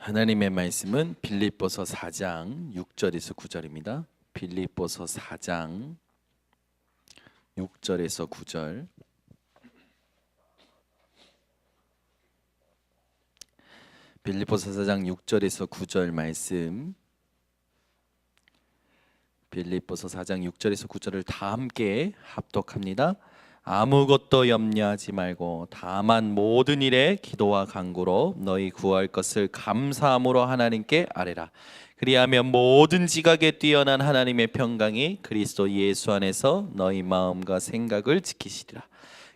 하나님의 말씀은 빌립보서 4장 6절에서 9절입니다. 빌립보서 4장 6절에서 9절. 빌립보서 4장 6절에서 9절 말씀. 빌립보서 4장 6절에서 9절을 다 함께 합독합니다. 아무것도 염려하지 말고 다만 모든 일에 기도와 간구로 너희 구할 것을 감사함으로 하나님께 아뢰라. 그리하면 모든 지각에 뛰어난 하나님의 평강이 그리스도 예수 안에서 너희 마음과 생각을 지키시리라.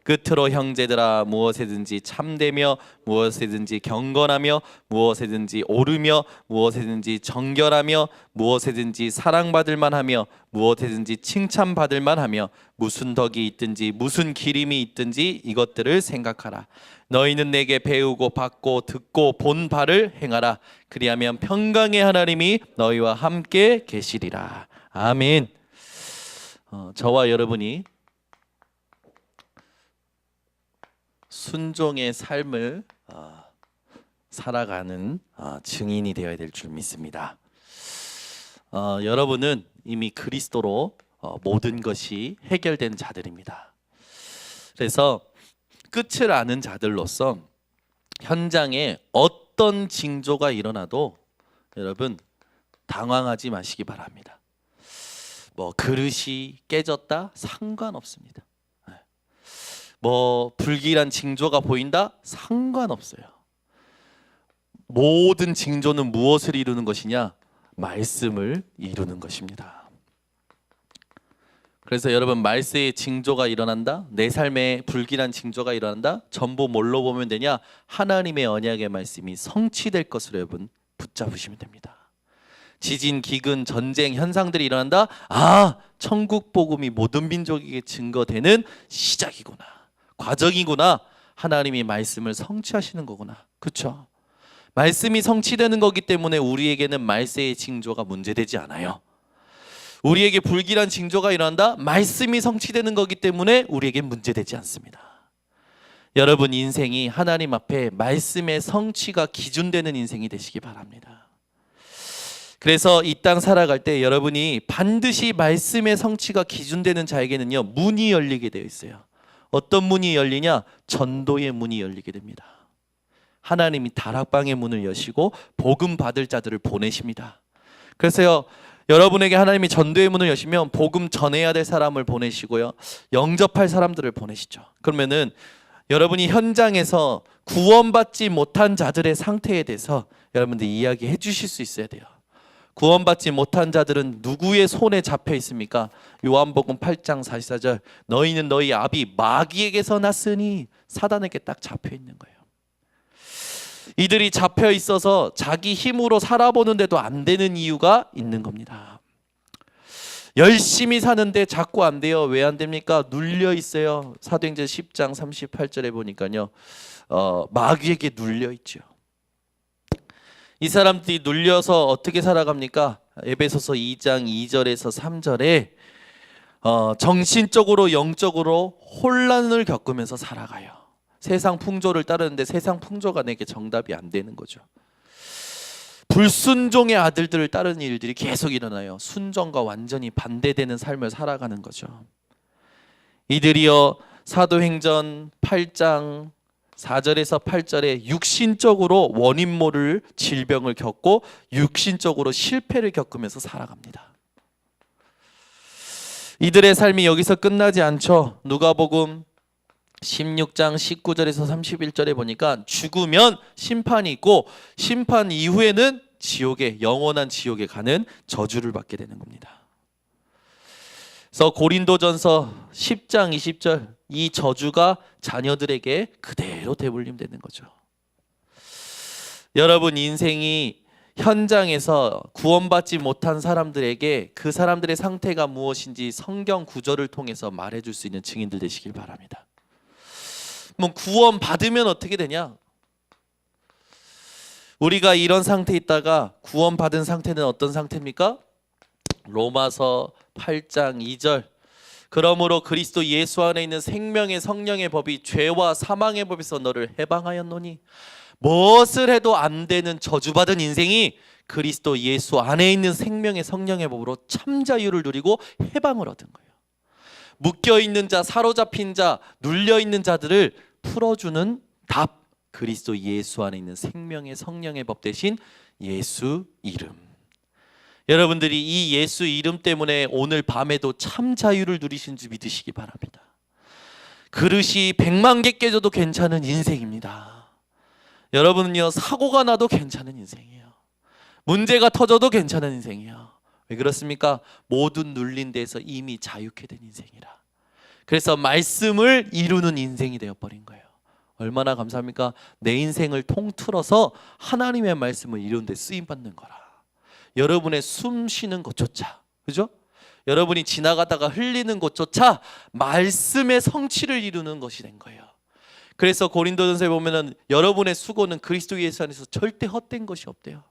끝으로 형제들아, 무엇에든지 참되며 무엇에든지 경건하며 무엇에든지 오르며 무엇에든지 정결하며 무엇에든지 사랑받을 만하며 무엇에든지 칭찬받을 만하며 무슨 덕이 있든지 무슨 기림이 있든지 이것들을 생각하라. 너희는 내게 배우고 받고 듣고 본 바를 행하라. 그리하면 평강의 하나님이 너희와 함께 계시리라. 아멘. 저와 여러분이 순종의 삶을 살아가는 증인이 되어야 될 줄 믿습니다. 여러분은 이미 그리스도로 모든 것이 해결된 자들입니다. 그래서 끝을 아는 자들로서 현장에 어떤 징조가 일어나도 여러분 당황하지 마시기 바랍니다. 그릇이 깨졌다? 상관없습니다. 불길한 징조가 보인다? 상관없어요. 모든 징조는 무엇을 이루는 것이냐? 말씀을 이루는 것입니다. 그래서 여러분, 말세의 징조가 일어난다? 내 삶에 불길한 징조가 일어난다? 전부 뭘로 보면 되냐? 하나님의 언약의 말씀이 성취될 것으로 여러분 붙잡으시면 됩니다. 지진, 기근, 전쟁 현상들이 일어난다? 천국 복음이 모든 민족에게 증거되는 시작이구나, 과정이구나. 하나님이 말씀을 성취하시는 거구나. 그렇죠? 말씀이 성취되는 거기 때문에 우리에게는 말세의 징조가 문제되지 않아요. 우리에게 불길한 징조가 일어난다? 말씀이 성취되는 거기 때문에 우리에게 문제되지 않습니다. 여러분 인생이 하나님 앞에 말씀의 성취가 기준되는 인생이 되시기 바랍니다. 그래서 이 땅 살아갈 때 여러분이 반드시 말씀의 성취가 기준되는 자에게는요, 문이 열리게 되어 있어요. 어떤 문이 열리냐? 전도의 문이 열리게 됩니다. 하나님이 다락방의 문을 여시고 복음 받을 자들을 보내십니다. 그래서요, 여러분에게 하나님이 전도의 문을 여시면 복음 전해야 될 사람을 보내시고요, 영접할 사람들을 보내시죠. 그러면은 여러분이 현장에서 구원받지 못한 자들의 상태에 대해서 여러분들 이야기해 주실 수 있어야 돼요. 구원받지 못한 자들은 누구의 손에 잡혀 있습니까? 요한복음 8장 44절, 너희는 너희 아비 마귀에게서 났으니, 사단에게 딱 잡혀 있는 거예요. 이들이 잡혀 있어서 자기 힘으로 살아보는데도 안 되는 이유가 있는 겁니다. 열심히 사는데 자꾸 안 돼요. 왜 안 됩니까? 눌려 있어요. 사도행전 10장 38절에 보니까요, 마귀에게 눌려 있죠. 이 사람들이 눌려서 어떻게 살아갑니까? 에베소서 2장 2절에서 3절에 정신적으로 영적으로 혼란을 겪으면서 살아가요. 세상 풍조를 따르는데 세상 풍조가 내게 정답이 안 되는 거죠. 불순종의 아들들을 따르는 일들이 계속 일어나요. 순종과 완전히 반대되는 삶을 살아가는 거죠. 이들이요, 사도행전 8장 4절에서 8절에 육신적으로 원인 모를 질병을 겪고 육신적으로 실패를 겪으면서 살아갑니다. 이들의 삶이 여기서 끝나지 않죠. 누가복음 16장 19절에서 31절에 보니까 죽으면 심판이 있고 심판 이후에는 지옥에, 영원한 지옥에 가는 저주를 받게 되는 겁니다. 그래서 고린도전서 10장 20절, 이 저주가 자녀들에게 그대로 되물림되는 거죠. 여러분 인생이 현장에서 구원받지 못한 사람들에게 그 사람들의 상태가 무엇인지 성경 구절을 통해서 말해줄 수 있는 증인들 되시길 바랍니다. 구원 받으면 어떻게 되냐? 우리가 이런 상태에 있다가 구원 받은 상태는 어떤 상태입니까? 로마서 8장 2절, 그러므로 그리스도 예수 안에 있는 생명의 성령의 법이 죄와 사망의 법에서 너를 해방하였노니 무엇을 해도 안 되는 저주받은 인생이 그리스도 예수 안에 있는 생명의 성령의 법으로 참 자유를 누리고 해방을 얻은 거예요. 묶여있는 자, 사로잡힌 자, 눌려있는 자들을 풀어주는 답, 그리스도 예수 안에 있는 생명의 성령의 법 대신 예수 이름. 여러분들이 이 예수 이름 때문에 오늘 밤에도 참 자유를 누리신 줄 믿으시기 바랍니다. 그릇이 100만 개 깨져도 괜찮은 인생입니다. 여러분은요, 사고가 나도 괜찮은 인생이에요. 문제가 터져도 괜찮은 인생이에요. 왜 그렇습니까? 모든 눌린 데서 이미 자유케 된 인생이라. 그래서 말씀을 이루는 인생이 되어버린 거예요. 얼마나 감사합니까? 내 인생을 통틀어서 하나님의 말씀을 이루는 데 쓰임받는 거라. 여러분의 숨 쉬는 것조차, 그죠? 여러분이 지나가다가 흘리는 것조차 말씀의 성취를 이루는 것이 된 거예요. 그래서 고린도전서에 보면은 여러분의 수고는 그리스도 예수 안에서 절대 헛된 것이 없대요.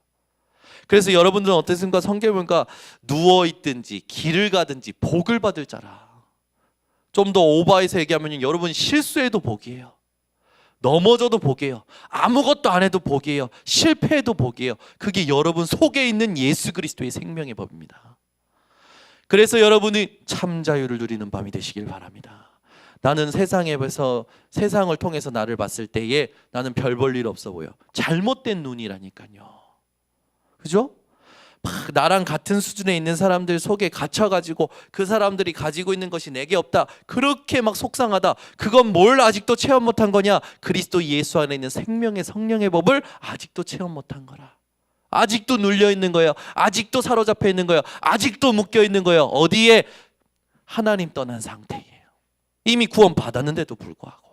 그래서 여러분들은 어떻습니까? 성경에 보니까 누워있든지 길을 가든지 복을 받을 자라. 좀 더 오버해서 얘기하면 여러분 실수해도 복이에요. 넘어져도 복이에요. 아무것도 안 해도 복이에요. 실패해도 복이에요. 그게 여러분 속에 있는 예수 그리스도의 생명의 법입니다. 그래서 여러분이 참 자유를 누리는 밤이 되시길 바랍니다. 나는 세상에서 세상을 통해서 나를 봤을 때에 나는 별 볼 일 없어 보여. 잘못된 눈이라니까요. 그죠? 막 나랑 같은 수준에 있는 사람들 속에 갇혀가지고 그 사람들이 가지고 있는 것이 내게 없다. 그렇게 막 속상하다. 그건 뭘 아직도 체험 못한 거냐? 그리스도 예수 안에 있는 생명의 성령의 법을 아직도 체험 못한 거라. 아직도 눌려 있는 거예요. 아직도 사로잡혀 있는 거예요. 아직도 묶여 있는 거예요. 어디에? 하나님 떠난 상태예요. 이미 구원 받았는데도 불구하고.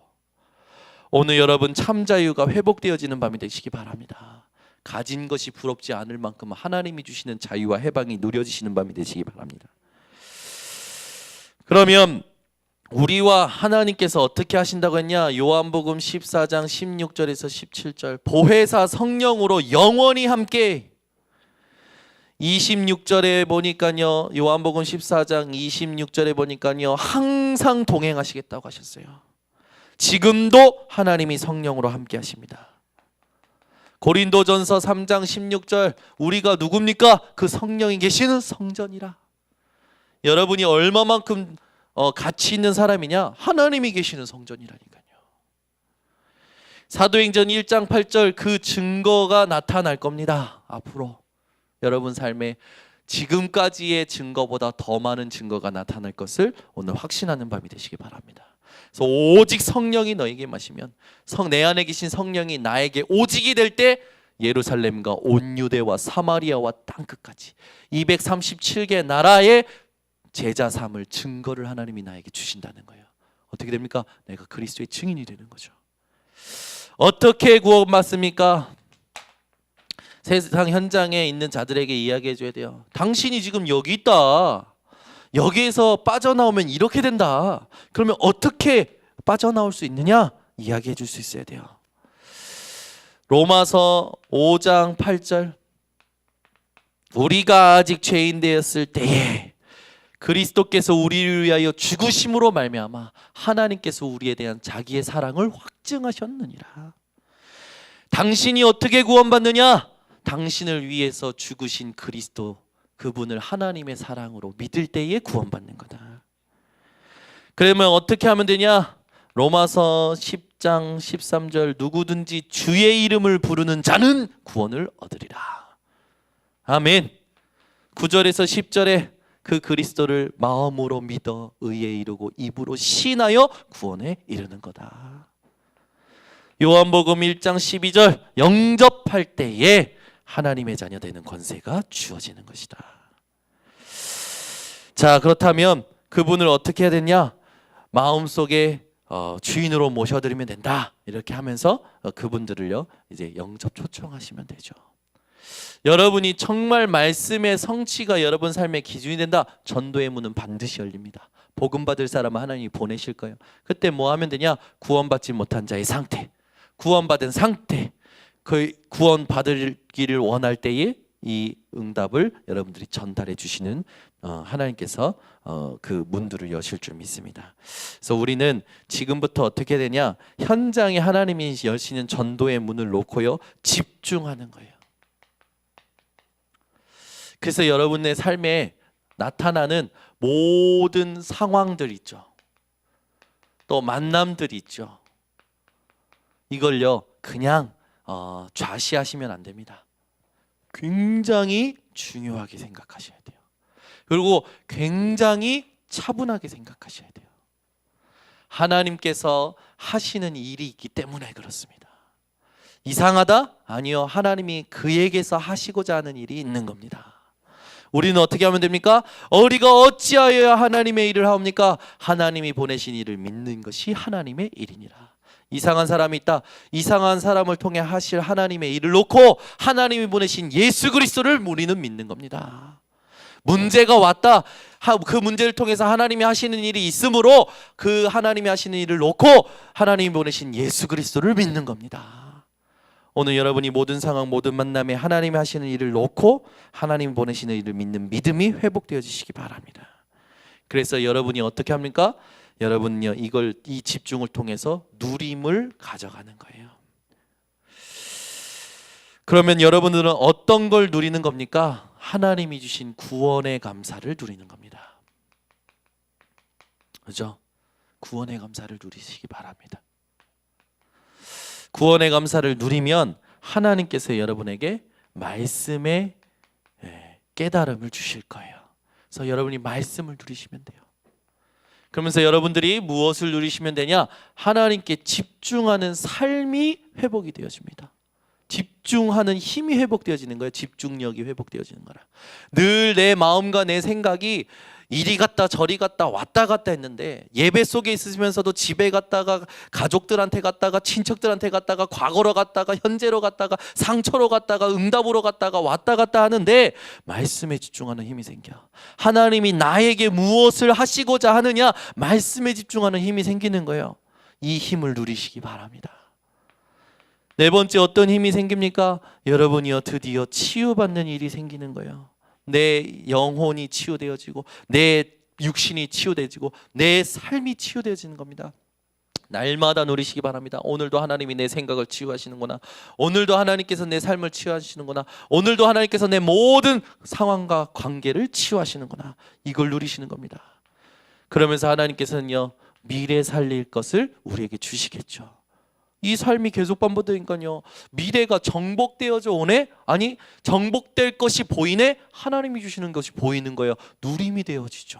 오늘 여러분 참 자유가 회복되어지는 밤이 되시기 바랍니다. 가진 것이 부럽지 않을 만큼 하나님이 주시는 자유와 해방이 누려지시는 밤이 되시기 바랍니다. 그러면 우리와 하나님께서 어떻게 하신다고 했냐? 요한복음 14장 16절에서 17절 보혜사 성령으로 영원히 함께. 26절에 보니까요, 요한복음 14장 26절에 보니까요, 항상 동행하시겠다고 하셨어요. 지금도 하나님이 성령으로 함께 하십니다. 고린도전서 3장 16절 우리가 누굽니까? 그 성령이 계시는 성전이라. 여러분이 얼마만큼 가치 있는 사람이냐? 하나님이 계시는 성전이라니까요. 사도행전 1장 8절 그 증거가 나타날 겁니다. 앞으로 여러분 삶에 지금까지의 증거보다 더 많은 증거가 나타날 것을 오늘 확신하는 밤이 되시기 바랍니다. 그래서 오직 성령이 너에게 마시면 내 안에 계신 성령이 나에게 오직이 될 때 예루살렘과 온 유대와 사마리아와 땅끝까지 237개 나라의 제자 삼을 증거를 하나님이 나에게 주신다는 거예요. 어떻게 됩니까? 내가 그리스도의 증인이 되는 거죠. 어떻게 구원받습니까? 세상 현장에 있는 자들에게 이야기해 줘야 돼요. 당신이 지금 여기 있다. 여기에서 빠져나오면 이렇게 된다. 그러면 어떻게 빠져나올 수 있느냐? 이야기해 줄 수 있어야 돼요. 로마서 5장 8절 우리가 아직 죄인 되었을 때에 그리스도께서 우리를 위하여 죽으심으로 말미암아 하나님께서 우리에 대한 자기의 사랑을 확증하셨느니라. 당신이 어떻게 구원받느냐? 당신을 위해서 죽으신 그리스도 그분을 하나님의 사랑으로 믿을 때에 구원받는 거다. 그러면 어떻게 하면 되냐? 로마서 10장 13절 누구든지 주의 이름을 부르는 자는 구원을 얻으리라. 아멘. 9절에서 10절에 그 그리스도를 마음으로 믿어 의에 이르고 입으로 신하여 구원에 이르는 거다. 요한복음 1장 12절 영접할 때에 하나님의 자녀 되는 권세가 주어지는 것이다. 자, 그렇다면 그분을 어떻게 해야 되냐? 마음속에 주인으로 모셔드리면 된다. 이렇게 하면서 그분들을요 이제 영접 초청하시면 되죠. 여러분이 정말 말씀의 성취가 여러분 삶의 기준이 된다. 전도의 문은 반드시 열립니다. 복음 받을 사람은 하나님이 보내실 거예요. 그때 뭐 하면 되냐? 구원받지 못한 자의 상태, 구원받은 상태, 그 구원받기를 원할 때에 이 응답을 여러분들이 전달해 주시는 하나님께서 그 문들을 여실 줄 믿습니다. 그래서 우리는 지금부터 어떻게 되냐, 현장에 하나님이 여시는 전도의 문을 놓고요 집중하는 거예요. 그래서 여러분의 삶에 나타나는 모든 상황들 있죠, 또 만남들이 있죠, 이걸요 그냥 좌시하시면 안 됩니다. 굉장히 중요하게 생각하셔야 돼요. 그리고 굉장히 차분하게 생각하셔야 돼요. 하나님께서 하시는 일이 있기 때문에 그렇습니다. 이상하다? 아니요, 하나님이 그에게서 하시고자 하는 일이 있는 겁니다. 우리는 어떻게 하면 됩니까? 우리가 어찌하여야 하나님의 일을 하옵니까? 하나님이 보내신 일을 믿는 것이 하나님의 일이니라. 이상한 사람이 있다. 이상한 사람을 통해 하실 하나님의 일을 놓고 하나님이 보내신 예수 그리스도를 우리는 믿는 겁니다. 문제가 왔다. 그 문제를 통해서 하나님이 하시는 일이 있으므로 그 하나님이 하시는 일을 놓고 하나님이 보내신 예수 그리스도를 믿는 겁니다. 오늘 여러분이 모든 상황, 모든 만남에 하나님이 하시는 일을 놓고 하나님이 보내시는 일을 믿는 믿음이 회복되어지시기 바랍니다. 그래서 여러분이 어떻게 합니까? 여러분요, 이 집중을 통해서 누림을 가져가는 거예요. 그러면 여러분들은 어떤 걸 누리는 겁니까? 하나님이 주신 구원의 감사를 누리는 겁니다. 그렇죠? 구원의 감사를 누리시기 바랍니다. 구원의 감사를 누리면 하나님께서 여러분에게 말씀의 깨달음을 주실 거예요. 그래서 여러분이 말씀을 누리시면 돼요. 그러면서 여러분들이 무엇을 누리시면 되냐? 하나님께 집중하는 삶이 회복이 되어집니다. 집중하는 힘이 회복되어지는 거예요. 집중력이 회복되어지는 거라. 늘 내 마음과 내 생각이 이리 갔다 저리 갔다 왔다 갔다 했는데, 예배 속에 있으면서도 집에 갔다가 가족들한테 갔다가 친척들한테 갔다가 과거로 갔다가 현재로 갔다가 상처로 갔다가 응답으로 갔다가 왔다 갔다 하는데 말씀에 집중하는 힘이 생겨. 하나님이 나에게 무엇을 하시고자 하느냐, 말씀에 집중하는 힘이 생기는 거예요. 이 힘을 누리시기 바랍니다. 네 번째, 어떤 힘이 생깁니까? 여러분이요 드디어 치유받는 일이 생기는 거예요. 내 영혼이 치유되어지고 내 육신이 치유되어지고 내 삶이 치유되어지는 겁니다. 날마다 누리시기 바랍니다. 오늘도 하나님이 내 생각을 치유하시는구나. 오늘도 하나님께서 내 삶을 치유하시는구나. 오늘도 하나님께서 내 모든 상황과 관계를 치유하시는구나. 이걸 누리시는 겁니다. 그러면서 하나님께서는요 미래 살릴 것을 우리에게 주시겠죠. 이 삶이 계속 반복되니까요, 미래가 정복되어져 오네? 아니, 정복될 것이 보이네? 하나님이 주시는 것이 보이는 거예요. 누림이 되어지죠.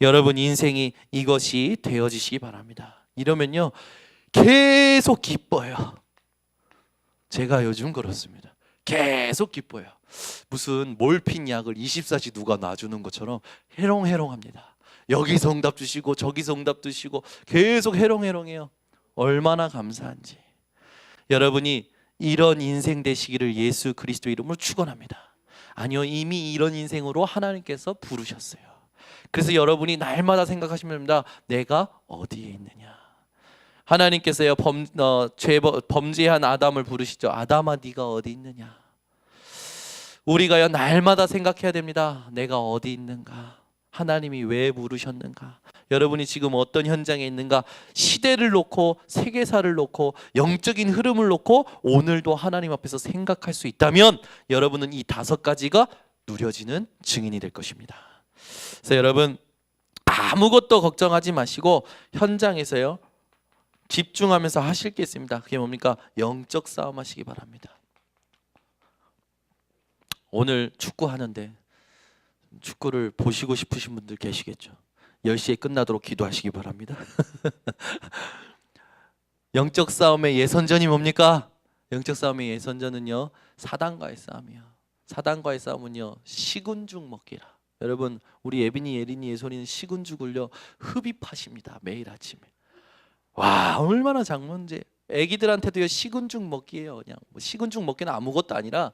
여러분 인생이 이것이 되어지시기 바랍니다. 이러면요 계속 기뻐요. 제가 요즘 그렇습니다. 계속 기뻐요. 무슨 몰핀 약을 24시 누가 놔주는 것처럼 해롱해롱합니다. 여기서 응답 주시고 저기서 응답 주시고 계속 해롱해롱해요. 얼마나 감사한지. 여러분이 이런 인생 되시기를 예수 그리스도 이름으로 축원합니다. 아니요, 이미 이런 인생으로 하나님께서 부르셨어요. 그래서 여러분이 날마다 생각하시면 됩니다. 내가 어디에 있느냐. 하나님께서요 범죄한 아담을 부르시죠. 아담아 네가 어디 있느냐. 우리가요 날마다 생각해야 됩니다. 내가 어디 있는가. 하나님이 왜 부르셨는가? 여러분이 지금 어떤 현장에 있는가? 시대를 놓고 세계사를 놓고 영적인 흐름을 놓고 오늘도 하나님 앞에서 생각할 수 있다면 여러분은 이 5가지가 누려지는 증인이 될 것입니다. 그래서 여러분 아무것도 걱정하지 마시고 현장에서요 집중하면서 하실 게 있습니다. 그게 뭡니까? 영적 싸움 하시기 바랍니다. 오늘 축구하는데 축구를 보시고 싶으신 분들 계시겠죠. 10시에 끝나도록 기도하시기 바랍니다. 영적 싸움의 예선전이 뭡니까? 영적 싸움의 예선전은요 사단과의 싸움이요. 사단과의 싸움은요 식은죽 먹기라. 여러분 우리 예빈이, 예린이, 예손이는 식은죽을요 흡입하십니다. 매일 아침에. 와 얼마나 장문제. 애기들한테도요 식은죽 먹기예요. 그냥 뭐 식은죽 먹기는 아무것도 아니라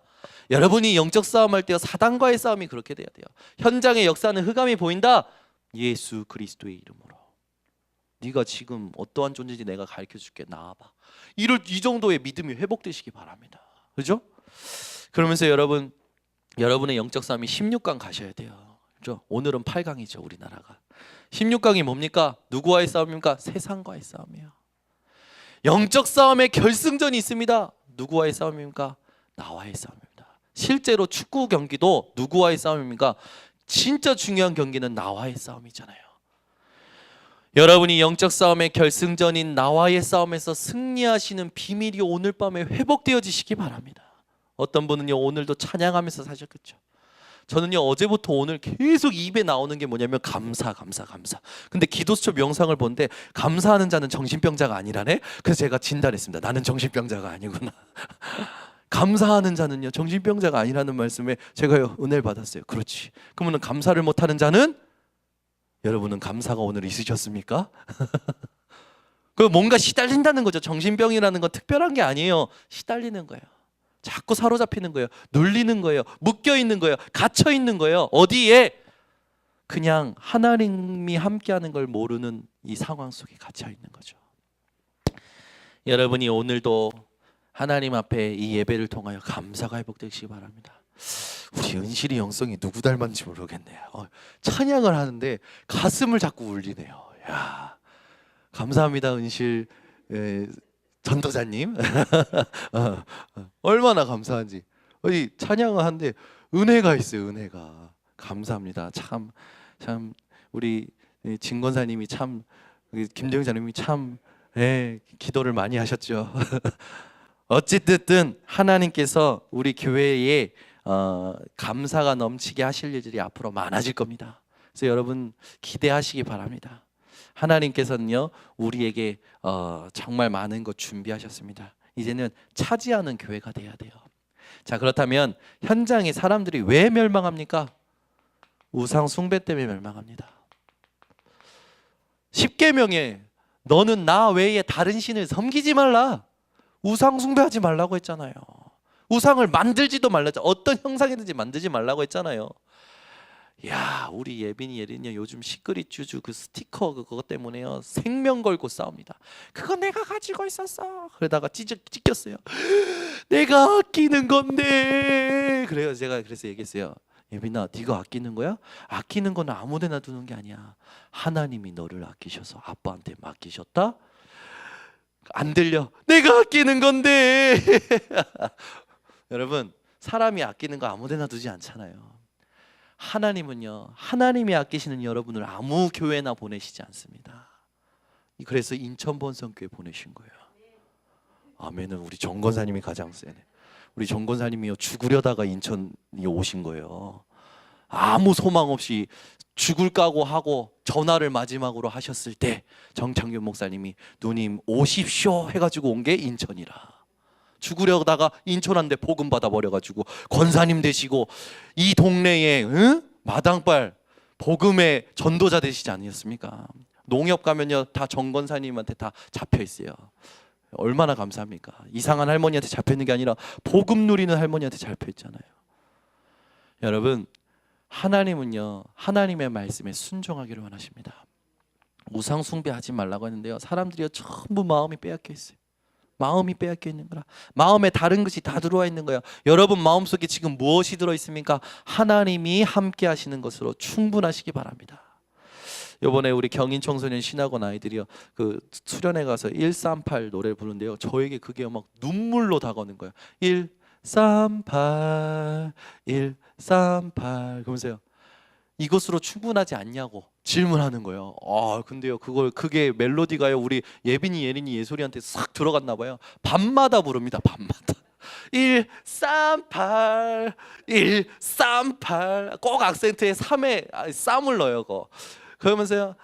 여러분이 영적 싸움할 때요 사단과의 싸움이 그렇게 돼야 돼요. 현장의 역사는 흑암이 보인다. 예수 그리스도의 이름으로 네가 지금 어떠한 존재인지 내가 가르쳐줄게. 나와봐. 이 정도의 믿음이 회복되시기 바랍니다. 그렇죠? 그러면서 여러분 여러분의 영적 싸움이 16강 가셔야 돼요. 그렇죠? 오늘은 8강이죠, 우리나라가. 16강이 뭡니까? 누구와의 싸움입니까? 세상과의 싸움이에요. 영적 싸움의 결승전이 있습니다. 누구와의 싸움입니까? 나와의 싸움입니다. 실제로 축구 경기도 누구와의 싸움입니까? 진짜 중요한 경기는 나와의 싸움이잖아요. 여러분이 영적 싸움의 결승전인 나와의 싸움에서 승리하시는 비밀이 오늘 밤에 회복되어지시기 바랍니다. 어떤 분은요, 오늘도 찬양하면서 사셨겠죠. 저는요, 어제부터 오늘 계속 입에 나오는 게 뭐냐면 감사. 근데 기도수첩 영상을 보는데 감사하는 자는 정신병자가 아니라네. 그래서 제가 진단했습니다. 나는 정신병자가 아니구나. 감사하는 자는요, 정신병자가 아니라는 말씀에 제가 은혜를 받았어요. 그렇지. 그러면 감사를 못하는 자는, 여러분은 감사가 오늘 있으셨습니까? 그 뭔가 시달린다는 거죠. 정신병이라는 건 특별한 게 아니에요. 시달리는 거예요. 자꾸 사로잡히는 거예요. 눌리는 거예요. 묶여 있는 거예요. 갇혀 있는 거예요. 어디에? 그냥 하나님이 함께하는 걸 모르는 이 상황 속에 갇혀 있는 거죠. 여러분이 오늘도 하나님 앞에 이 예배를 통하여 감사가 회복되시기 바랍니다. 우리 은실이 영성이 누구 닮았는지 모르겠네요. 찬양을 하는데 가슴을 자꾸 울리네요. 야, 감사합니다, 은실 전도사님. 얼마나 감사한지. 찬양을 하는데 은혜가 있어요. 은혜가. 감사합니다. 참 우리 진권사님이 참, 김대영사님이 참 기도를 많이 하셨죠. 어찌됐든 하나님께서 우리 교회에 감사가 넘치게 하실 일들이 앞으로 많아질 겁니다. 그래서 여러분 기대하시기 바랍니다. 하나님께서는요, 우리에게 정말 많은 것 준비하셨습니다. 이제는 차지하는 교회가 돼야 돼요. 자, 그렇다면 현장에 사람들이 왜 멸망합니까? 우상 숭배 때문에 멸망합니다. 10계명에 너는 나 외에 다른 신을 섬기지 말라, 우상 숭배하지 말라고 했잖아요. 우상을 만들지도 말라, 어떤 형상이든지 만들지 말라고 했잖아요. 야, 우리 예린이요, 요즘 시크릿 주주 그 스티커 그거 때문에요, 생명 걸고 싸웁니다. 그거 내가 가지고 있었어. 그러다가 찢겼어요. 내가 아끼는 건데. 그래요. 제가 그래서 얘기했어요. 예빈아, 네가 아끼는 거야? 아끼는 건 아무데나 두는 게 아니야. 하나님이 너를 아끼셔서 아빠한테 맡기셨다. 안 들려. 내가 아끼는 건데. 여러분, 사람이 아끼는 거 아무데나 두지 않잖아요. 하나님은요, 하나님이 아끼시는 여러분을 아무 교회나 보내시지 않습니다. 그래서 인천 본성교회 보내신 거예요. 아멘은 우리 정권사님이 가장 세네. 우리 정권사님이요, 죽으려다가 인천이 오신 거예요. 아무 소망 없이 죽을 각오 하고 전화를 마지막으로 하셨을 때 정창균 목사님이 누님 오십시오 해가지고 온 게 인천이라. 죽으려다가 인천한테 복음 받아버려가지고 권사님 되시고 이 동네에 마당발 복음의 전도자 되시지 않으셨습니까? 농협 가면요, 다 정권사님한테 다 잡혀 있어요. 얼마나 감사합니까? 이상한 할머니한테 잡혀 있는 게 아니라 복음 누리는 할머니한테 잡혀 있잖아요. 여러분, 하나님은요, 하나님의 말씀에 순종하기를 원하십니다. 우상 숭배하지 말라고 했는데요, 사람들이요 전부 마음이 빼앗겨 있어요. 마음이 빼앗겨 있는 거라. 마음에 다른 것이 다 들어와 있는 거예요. 여러분 마음속에 지금 무엇이 들어 있습니까? 하나님이 함께 하시는 것으로 충분하시기 바랍니다. 이번에 우리 경인 청소년 신학원 아이들이요, 그 수련회 가서 138 노래를 부르는데요, 저에게 그게 막 눈물로 다가오는 거예요. 138 138 그러면서요, 이것으로 충분하지 않냐고 질문하는 거예요. 근데요, 그게 멜로디가요, 우리 예린이 예솔이한테 싹 들어갔나 봐요. 밤마다 부릅니다. 밤마다. 138 138 꼭 악센트에 3에 쌈을 넣어요. 그러면서요,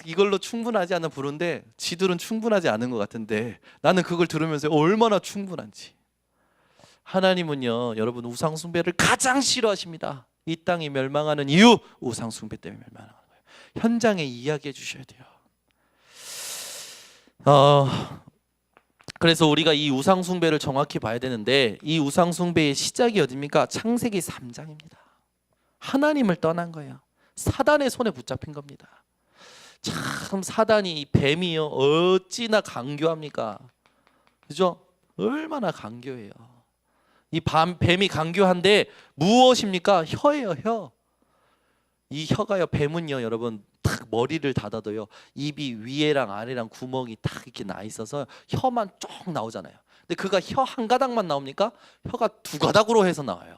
이걸로 충분하지 않아 부르는데 지들은 충분하지 않은 것 같은데 나는 그걸 들으면서 얼마나 충분한지. 하나님은요, 여러분 우상 숭배를 가장 싫어하십니다. 이 땅이 멸망하는 이유, 우상 숭배 때문에 멸망하는 거예요. 현장에 이야기해 주셔야 돼요. 그래서 우리가 이 우상 숭배를 정확히 봐야 되는데, 이 우상 숭배의 시작이 어디입니까? 창세기 3장입니다. 하나님을 떠난 거예요. 사단의 손에 붙잡힌 겁니다. 참 사단이, 이 뱀이요, 어찌나 강교합니까? 그죠? 얼마나 강교해요. 이 뱀이 강교한데 무엇입니까? 혀예요, 혀. 이 혀가요, 뱀은요, 여러분 탁 머리를 닫아도요, 입이 위에랑 아래랑 구멍이 딱 이렇게 나 있어서 혀만 쭉 나오잖아요. 근데 그가 혀 한 가닥만 나옵니까? 혀가 두 가닥으로 해서 나와요.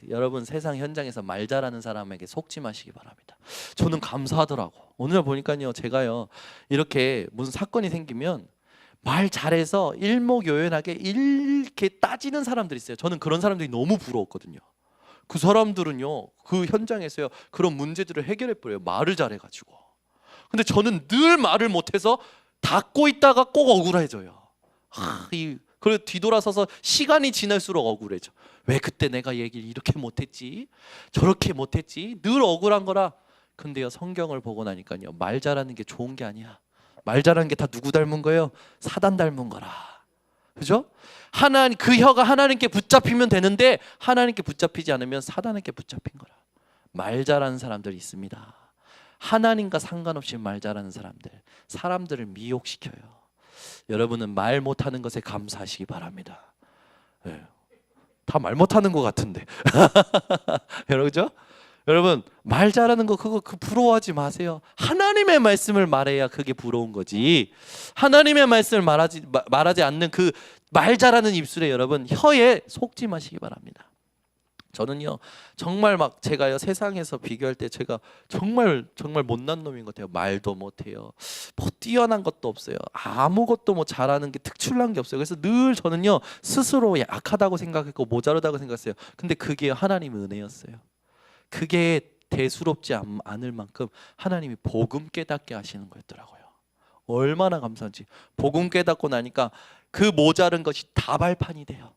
여러분 세상 현장에서 말 잘하는 사람에게 속지 마시기 바랍니다. 저는 감사하더라고. 오늘 보니까요, 제가요 이렇게 무슨 사건이 생기면 말 잘해서 일목요연하게 이렇게 따지는 사람들이 있어요. 저는 그런 사람들이 너무 부러웠거든요. 그 사람들은요, 그 현장에서요 그런 문제들을 해결해 버려요. 말을 잘해가지고. 근데 저는 늘 말을 못해서 닫고 있다가 꼭 억울해져요. 그리고 뒤돌아서서 시간이 지날수록 억울해져. 왜 그때 내가 얘기를 이렇게 못했지, 저렇게 못했지, 늘 억울한 거라. 근데요, 성경을 보고 나니까요, 말 잘하는 게 좋은 게 아니야. 말 잘하는 게 다 누구 닮은 거예요? 사단 닮은 거라. 그죠? 그 혀가 하나님께 붙잡히면 되는데 하나님께 붙잡히지 않으면 사단에게 붙잡힌 거라. 말 잘하는 사람들이 있습니다. 하나님과 상관없이 말 잘하는 사람들을 미혹시켜요. 여러분은 말 못하는 것에 감사하시기 바랍니다. 네. 다 말 못하는 것 같은데. 그죠? 여러분 말 잘하는 거 그거 부러워하지 마세요. 하나님의 말씀을 말해야 그게 부러운 거지. 하나님의 말씀을 말하지 않는 그 말 잘하는 입술에 여러분 혀에 속지 마시기 바랍니다. 저는요 정말 막 제가요 세상에서 비교할 때 제가 정말 못난 놈인 것 같아요. 말도 못해요. 뭐 뛰어난 것도 없어요. 아무것도 뭐 잘하는 게 특출난 게 없어요. 그래서 늘 저는요 스스로 약하다고 생각했고 모자르다고 생각했어요. 근데 그게 하나님의 은혜였어요. 그게 대수롭지 않을 만큼 하나님이 복음 깨닫게 하시는 거였더라고요. 얼마나 감사한지. 복음 깨닫고 나니까 그 모자른 것이 다 발판이 돼요.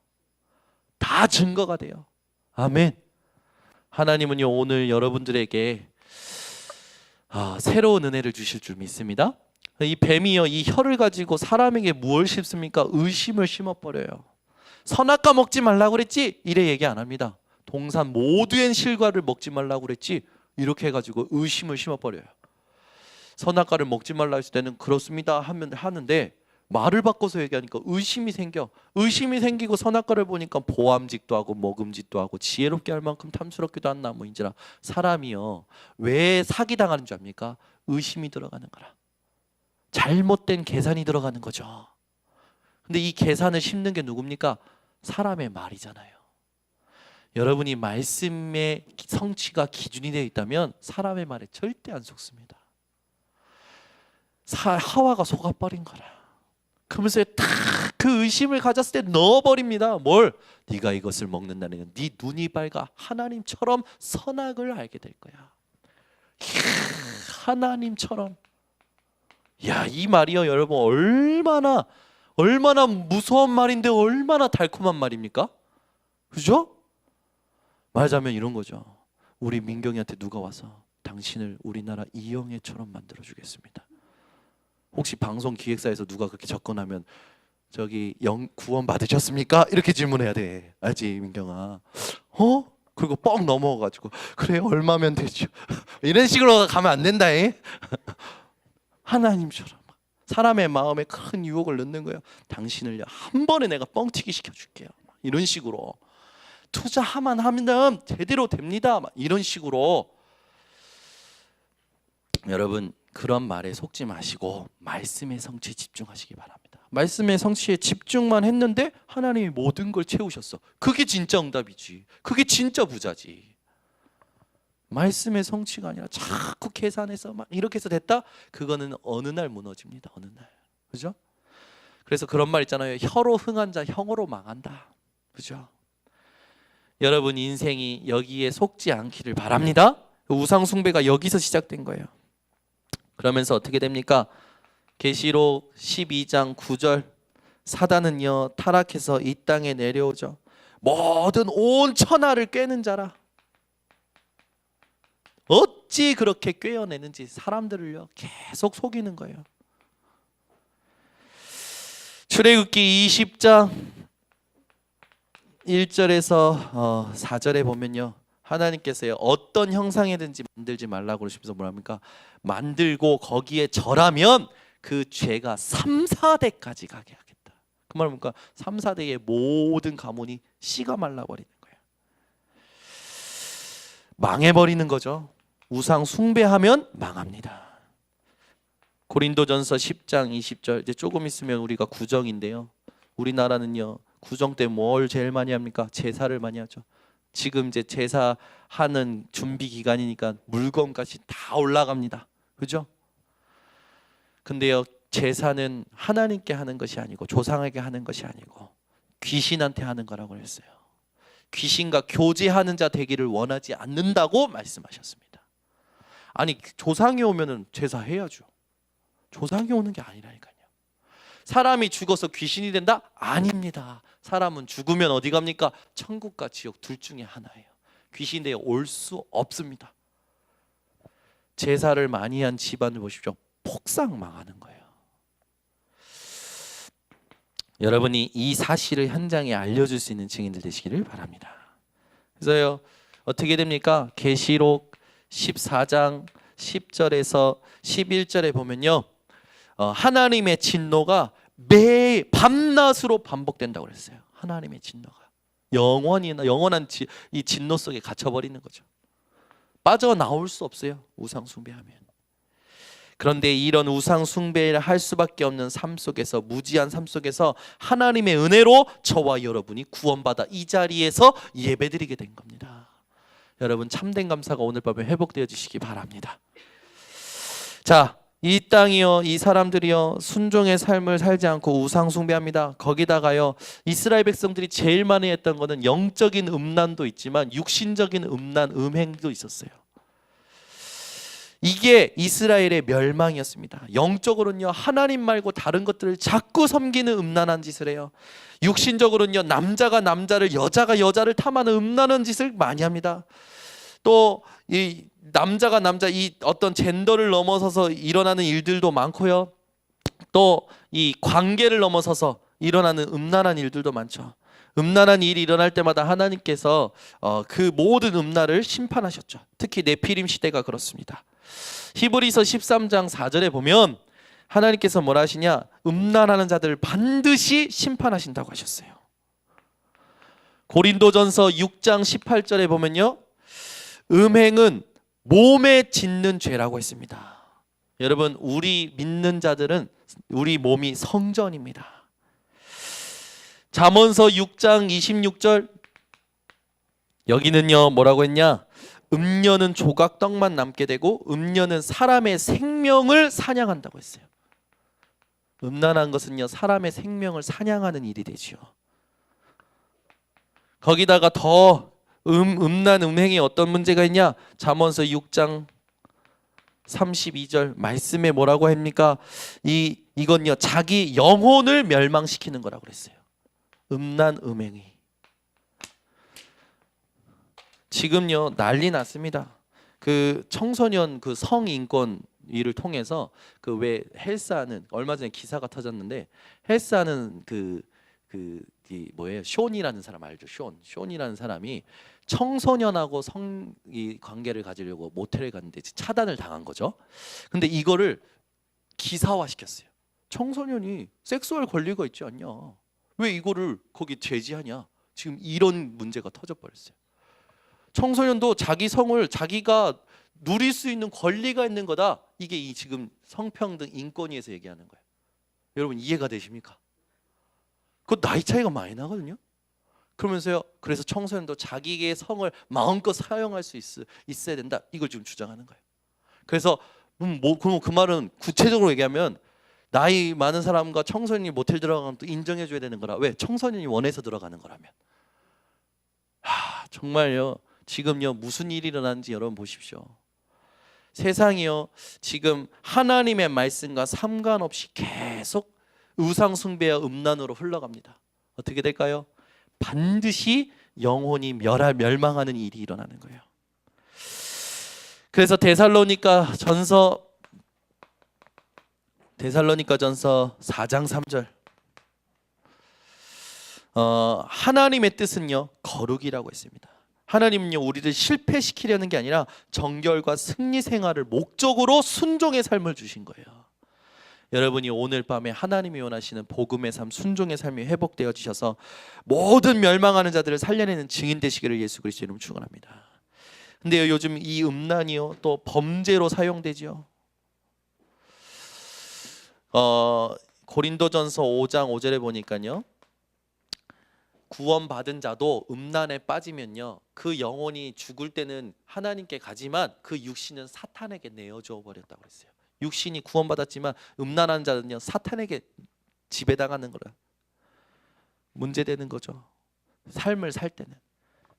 다 증거가 돼요. 아멘. 하나님은요 오늘 여러분들에게 새로운 은혜를 주실 줄 믿습니다. 이 뱀이요 이 혀를 가지고 사람에게 무엇을 심습니까? 의심을 심어버려요. 선악과 먹지 말라고 그랬지? 이래 얘기 안 합니다. 동산 모두의 실과를 먹지 말라고 그랬지? 이렇게 해가지고 의심을 심어버려요. 선악과를 먹지 말라 했을 때는 그렇습니다 하면 하는데 말을 바꿔서 얘기하니까 의심이 생겨. 의심이 생기고 선악과를 보니까 보암직도 하고 먹음직도 하고 지혜롭게 할 만큼 탐스럽기도 한 나무인지라. 사람이요 왜 사기당하는 줄 압니까? 의심이 들어가는 거라. 잘못된 계산이 들어가는 거죠. 근데 이 계산을 심는 게 누굽니까? 사람의 말이잖아요. 여러분이 말씀의 성취가 기준이 되어 있다면 사람의 말에 절대 안 속습니다. 하와가 속아버린 거라. 그러면서 딱 그 의심을 가졌을 때 넣어버립니다. 뭘? 네가 이것을 먹는다는 건 네 눈이 밝아 하나님처럼 선악을 알게 될 거야. 하나님처럼. 야, 이 말이요 여러분 얼마나 무서운 말인데 얼마나 달콤한 말입니까? 그죠? 말하자면 이런 거죠. 우리 민경이한테 누가 와서 당신을 우리나라 이영애처럼 만들어 주겠습니다. 혹시 방송 기획사에서 누가 그렇게 접근하면 저기 구원 받으셨습니까? 이렇게 질문해야 돼. 알지 민경아? 그리고 뻥 넘어가지고 그래 얼마면 되죠? 이런 식으로 가면 안 된다. 하나님처럼 사람의 마음에 큰 유혹을 넣는 거예요. 당신을 한 번에 내가 뻥튀기 시켜줄게요. 이런 식으로 투자하면 하면 제대로 됩니다. 이런 식으로. 여러분 그런 말에 속지 마시고 말씀의 성취에 집중하시기 바랍니다. 말씀의 성취에 집중만 했는데 하나님이 모든 걸 채우셨어. 그게 진짜 응답이지. 그게 진짜 부자지. 말씀의 성취가 아니라 자꾸 계산해서 막 이렇게 해서 됐다? 그거는 어느 날 무너집니다. 어느 날. 그죠? 그래서 그런 말 있잖아요. 혀로 흥한 자 형으로 망한다. 그죠? 여러분 인생이 여기에 속지 않기를 바랍니다. 우상 숭배가 여기서 시작된 거예요. 그러면서 어떻게 됩니까? 계시록 12장 9절 사단은요 타락해서 이 땅에 내려오죠. 모든 온 천하를 꿰는 자라. 어찌 그렇게 꿰어내는지 사람들을요 계속 속이는 거예요. 출애굽기 20장 1절에서 4절에 보면요 하나님께서요 어떤 형상이든지 만들지 말라고 그러시면서 뭐랍니까? 만들고 거기에 절하면 그 죄가 3, 4대까지 가게 하겠다. 그 말은 뭔가 3, 4대의 모든 가문이 씨가 말라버리는 거예요. 망해버리는 거죠. 우상 숭배하면 망합니다. 고린도전서 10장 20절, 이제 조금 있으면 우리가 구정인데요. 우리나라는요, 구정 때 뭘 제일 많이 합니까? 제사를 많이 하죠. 지금 이제 제사하는 준비 기간이니까 물건값이 다 올라갑니다. 그죠? 근데요, 제사는 하나님께 하는 것이 아니고 조상에게 하는 것이 아니고 귀신한테 하는 거라고 했어요. 귀신과 교제하는 자 되기를 원하지 않는다고 말씀하셨습니다. 아니, 조상이 오면은 제사해야죠. 조상이 오는 게 아니라니까요. 사람이 죽어서 귀신이 된다? 아닙니다. 사람은 죽으면 어디 갑니까? 천국과 지옥 둘 중에 하나예요. 귀신에 올 수 없습니다. 제사를 많이 한 집안을 보십시오. 폭삭 망하는 거예요. 여러분이 이 사실을 현장에 알려줄 수 있는 증인들 되시기를 바랍니다. 그래서요, 어떻게 됩니까? 계시록 14장 10절에서 11절에 보면요, 하나님의 진노가 매 밤낮으로 반복된다고 그랬어요. 하나님의 진노가 영원한 이 진노 속에 갇혀버리는 거죠. 빠져나올 수 없어요, 우상 숭배하면. 그런데 이런 우상 숭배를 할 수밖에 없는 삶 속에서, 무지한 삶 속에서 하나님의 은혜로 저와 여러분이 구원받아 이 자리에서 예배드리게 된 겁니다. 여러분, 참된 감사가 오늘 밤에 회복되어 주시기 바랍니다. 자, 이 땅이요, 이 사람들이요, 순종의 삶을 살지 않고 우상 숭배합니다. 거기다가요, 이스라엘 백성들이 제일 많이 했던 거는 영적인 음란도 있지만 육신적인 음란, 음행도 있었어요. 이게 이스라엘의 멸망이었습니다. 영적으로는요, 하나님 말고 다른 것들을 자꾸 섬기는 음란한 짓을 해요. 육신적으로는요, 남자가 남자를, 여자가 여자를 탐하는 음란한 짓을 많이 합니다. 또 이 남자가 남자, 이 어떤 젠더를 넘어서서 일어나는 일들도 많고요. 또 이 관계를 넘어서서 일어나는 음란한 일들도 많죠. 음란한 일이 일어날 때마다 하나님께서 그 모든 음란을 심판하셨죠. 특히 네피림 시대가 그렇습니다. 히브리서 13장 4절에 보면 하나님께서 뭐라 하시냐, 음란하는 자들을 반드시 심판하신다고 하셨어요. 고린도전서 6장 18절에 보면요, 음행은 몸에 짓는 죄라고 했습니다. 여러분, 우리 믿는 자들은 우리 몸이 성전입니다. 잠언서 6장 26절, 여기는요 뭐라고 했냐, 음녀는 조각떡만 남게 되고 음녀는 사람의 생명을 사냥한다고 했어요. 음란한 것은요, 사람의 생명을 사냥하는 일이 되죠. 거기다가 더 음란 음행에 어떤 문제가 있냐, 잠언서 6장 32절 말씀에 뭐라고 합니까? 이건요, 자기 영혼을 멸망시키는 거라고 그랬어요. 음란 음행이. 지금요, 난리 났습니다. 그 청소년 그 성인권 일을 통해서 그 왜 헬스하는, 얼마 전에 기사가 터졌는데, 헬스하는 이 뭐예요? 쇼니라는 사람 알죠? 쇼니라는 사람이 청소년하고 이 관계를 가지려고 모텔에 갔는데 차단을 당한 거죠. 근데 이거를 기사화 시켰어요. 청소년이 섹스할 권리가 있지 않냐? 왜 이거를 거기 제지하냐? 지금 이런 문제가 터져버렸어요. 청소년도 자기 성을 자기가 누릴 수 있는 권리가 있는 거다. 이게 이 지금 성평등 인권위에서 얘기하는 거예요. 여러분, 이해가 되십니까? 그 나이 차이가 많이 나거든요. 그러면서요, 그래서 청소년도 자기의 성을 마음껏 사용할 수 있어야 된다. 이걸 지금 주장하는 거예요. 그래서 그럼 그 말은 구체적으로 얘기하면 나이 많은 사람과 청소년이 모텔 들어가면 또 인정해줘야 되는 거라. 왜? 청소년이 원해서 들어가는 거라면. 정말요, 지금요 무슨 일이 일어나는지 여러분 보십시오. 세상이요, 지금 하나님의 말씀과 상관없이 계속 우상 숭배와 음란으로 흘러갑니다. 어떻게 될까요? 반드시 영혼이 멸망하는 일이 일어나는 거예요. 그래서 데살로니가 전서 4장 3절, 하나님의 뜻은요 거룩이라고 했습니다. 하나님은요 우리를 실패시키려는 게 아니라 정결과 승리 생활을 목적으로 순종의 삶을 주신 거예요. 여러분이 오늘 밤에 하나님이 원하시는 복음의 삶, 순종의 삶이 회복되어 지셔서 모든 멸망하는 자들을 살려내는 증인 되시기를 예수 그리스도 이름으로 축원합니다. 근데요, 요즘 이 음란이요 또 범죄로 사용되지요. 고린도전서 5장 5절에 보니까요, 구원받은 자도 음란에 빠지면요 그 영혼이 죽을 때는 하나님께 가지만 그 육신은 사탄에게 내어줘 버렸다고 했어요. 육신이 구원받았지만 음란한 자는요 사탄에게 지배당하는 거라 문제되는 거죠. 삶을 살 때는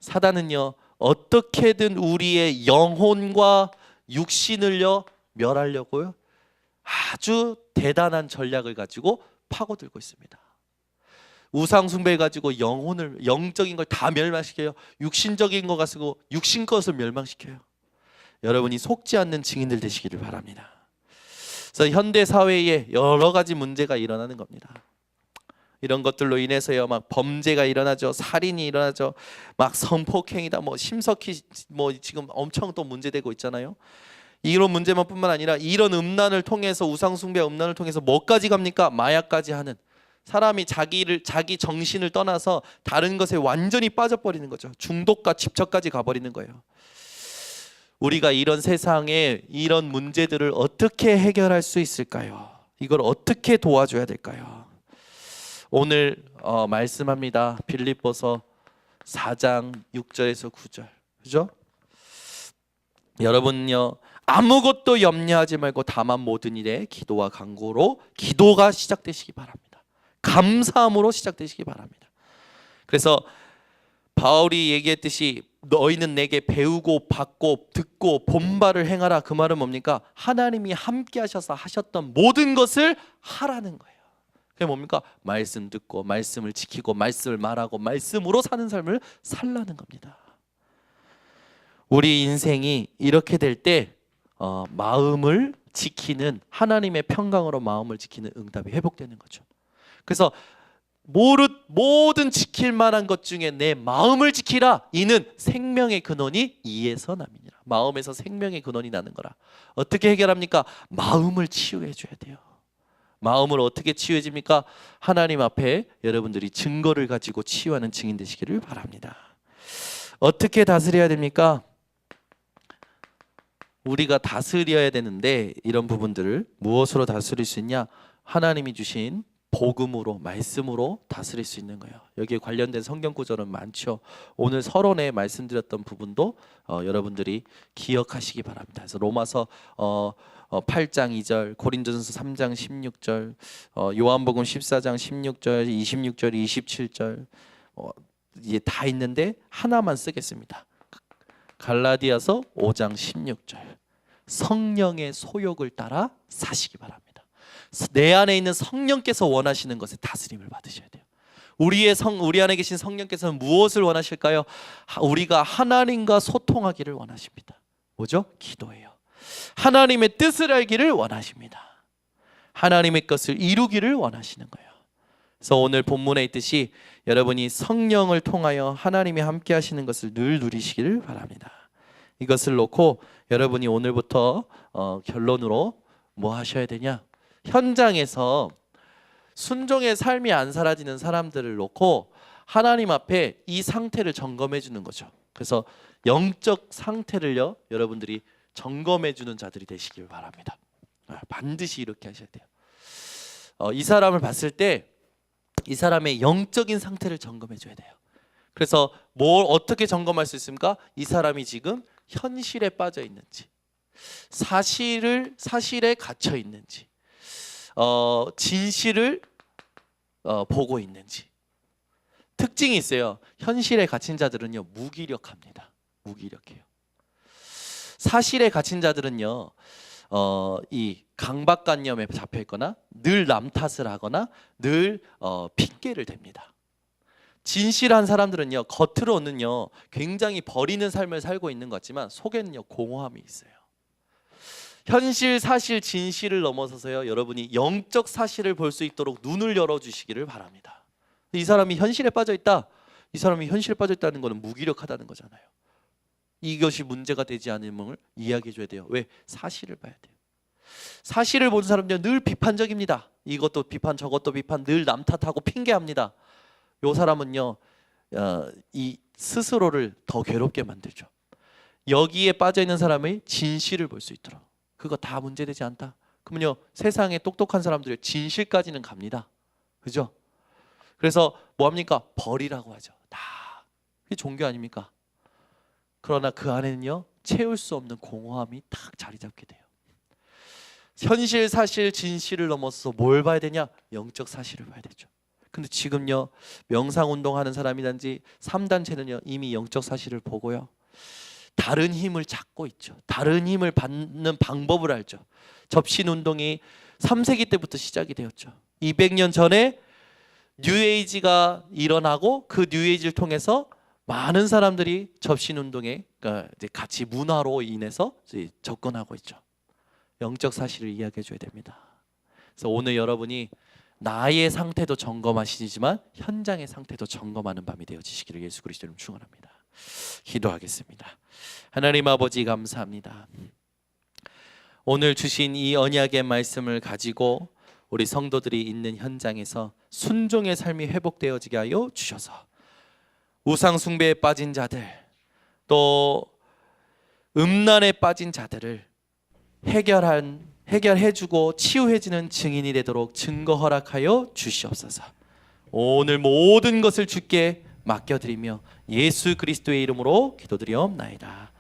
사단은요 어떻게든 우리의 영혼과 육신을요 멸하려고요 아주 대단한 전략을 가지고 파고들고 있습니다. 우상 숭배 가지고 영혼을, 영적인 걸 다 멸망시켜요. 육신적인 거 가지고 육신 것을 멸망시켜요. 여러분이 속지 않는 증인들 되시기를 바랍니다. 그래서 현대 사회에 여러 가지 문제가 일어나는 겁니다. 이런 것들로 인해서요 막 범죄가 일어나죠. 살인이 일어나죠. 막 성폭행이다 뭐 심석희 뭐 지금 엄청 또 문제되고 있잖아요. 이런 문제만 뿐만 아니라 이런 음란을 통해서 우상 숭배 음란을 통해서 뭐까지 갑니까? 마약까지 하는, 사람이 자기 정신을 떠나서 다른 것에 완전히 빠져버리는 거죠. 중독과 집착까지 가버리는 거예요. 우리가 이런 세상에 이런 문제들을 어떻게 해결할 수 있을까요? 이걸 어떻게 도와줘야 될까요? 오늘 말씀합니다. 빌립보서 4장 6절에서 9절. 그죠? 여러분요 아무것도 염려하지 말고 다만 모든 일에 기도와 간구로 기도가 시작되시기 바랍니다. 감사함으로 시작되시기 바랍니다. 그래서 바울이 얘기했듯이 너희는 내게 배우고 받고 듣고 본바를 행하라. 그 말은 뭡니까? 하나님이 함께 하셔서 하셨던 모든 것을 하라는 거예요. 그게 뭡니까? 말씀 듣고 말씀을 지키고 말씀을 말하고 말씀으로 사는 삶을 살라는 겁니다. 우리 인생이 이렇게 될 때 마음을 지키는, 하나님의 평강으로 마음을 지키는 응답이 회복되는 거죠. 그래서 모든 지킬 만한 것 중에 내 마음을 지키라. 이는 생명의 근원이 이에서 남이니라. 마음에서 생명의 근원이 나는 거라. 어떻게 해결합니까? 마음을 치유해 줘야 돼요. 마음을 어떻게 치유해 줍니까? 하나님 앞에 여러분들이 증거를 가지고 치유하는 증인 되시기를 바랍니다. 어떻게 다스려야 됩니까? 우리가 다스려야 되는데 이런 부분들을 무엇으로 다스릴 수 있냐? 하나님이 주신 복음으로, 말씀으로 다스릴 수 있는 거예요. 여기에 관련된 성경 구절은 많죠. 오늘 서론에 말씀드렸던 부분도 여러분들이 기억하시기 바랍니다. 그래서 로마서 8장 2절, 고린도전서 3장 16절, 요한복음 14장 16절, 26절, 27절 이게 다 있는데 하나만 쓰겠습니다. 갈라디아서 5장 16절. 성령의 소욕을 따라 사시기 바랍니다. 내 안에 있는 성령께서 원하시는 것에 다스림을 받으셔야 돼요. 우리 안에 계신 성령께서는 무엇을 원하실까요? 우리가 하나님과 소통하기를 원하십니다. 뭐죠? 기도예요. 하나님의 뜻을 알기를 원하십니다. 하나님의 것을 이루기를 원하시는 거예요. 그래서 오늘 본문에 있듯이 여러분이 성령을 통하여 하나님이 함께 하시는 것을 늘 누리시기를 바랍니다. 이것을 놓고 여러분이 오늘부터 결론으로 뭐 하셔야 되냐? 현장에서 순종의 삶이 안 사라지는 사람들을 놓고 하나님 앞에 이 상태를 점검해 주는 거죠. 그래서 영적 상태를요 여러분들이 점검해 주는 자들이 되시길 바랍니다. 반드시 이렇게 하셔야 돼요. 이 사람을 봤을 때 이 사람의 영적인 상태를 점검해 줘야 돼요. 그래서 뭘 어떻게 점검할 수 있습니까? 이 사람이 지금 현실에 빠져 있는지, 사실에 갇혀 있는지, 진실을 보고 있는지. 특징이 있어요. 현실에 갇힌 자들은요 무기력합니다. 무기력해요. 사실에 갇힌 자들은요 이 강박관념에 잡혀 있거나 늘 남 탓을 하거나 늘 핑계를 댑니다. 진실한 사람들은요 겉으로는요 굉장히 버리는 삶을 살고 있는 것 같지만 속에는요 공허함이 있어요. 현실, 사실, 진실을 넘어서서요 여러분이 영적 사실을 볼 수 있도록 눈을 열어주시기를 바랍니다. 이 사람이 현실에 빠져 있다. 이 사람이 현실에 빠져 있다는 것은 무기력하다는 거잖아요. 이것이 문제가 되지 않음을 이야기해 줘야 돼요. 왜? 사실을 봐야 돼요. 사실을 보는 사람들은 늘 비판적입니다. 이것도 비판 저것도 비판, 늘 남 탓하고 핑계합니다. 요 사람은요 이 스스로를 더 괴롭게 만들죠. 여기에 빠져있는 사람의 진실을 볼 수 있도록. 그거 다 문제되지 않다. 그러면요 세상에 똑똑한 사람들이 진실까지는 갑니다. 그죠? 그래서 뭐합니까? 벌이라고 하죠. 다 그게 종교 아닙니까? 그러나 그 안에는요 채울 수 없는 공허함이 딱 자리 잡게 돼요. 현실, 사실, 진실을 넘어서 뭘 봐야 되냐? 영적 사실을 봐야 되죠. 근데 지금요 명상운동하는 사람이든지 3단체는요 이미 영적 사실을 보고요 다른 힘을 찾고 있죠. 다른 힘을 받는 방법을 알죠. 접신운동이 3세기 때부터 시작이 되었죠. 200년 전에 뉴에이지가 일어나고 그 뉴에이지를 통해서 많은 사람들이 접신운동에 그러니까 이제 같이 문화로 인해서 이제 접근하고 있죠. 영적 사실을 이야기해 줘야 됩니다. 그래서 오늘 여러분이 나의 상태도 점검하시지만 현장의 상태도 점검하는 밤이 되어지시기를 예수 그리스도 이름으로 축원합니다. 기도하겠습니다. 하나님 아버지 감사합니다. 오늘 주신 이 언약의 말씀을 가지고 우리 성도들이 있는 현장에서 순종의 삶이 회복되어지게 하여 주셔서 우상 숭배에 빠진 자들 또 음란에 빠진 자들을 해결해주고 치유해지는 증인이 되도록 증거 허락하여 주시옵소서. 오늘 모든 것을 주께 맡겨드리며 예수 그리스도의 이름으로 기도드리옵나이다.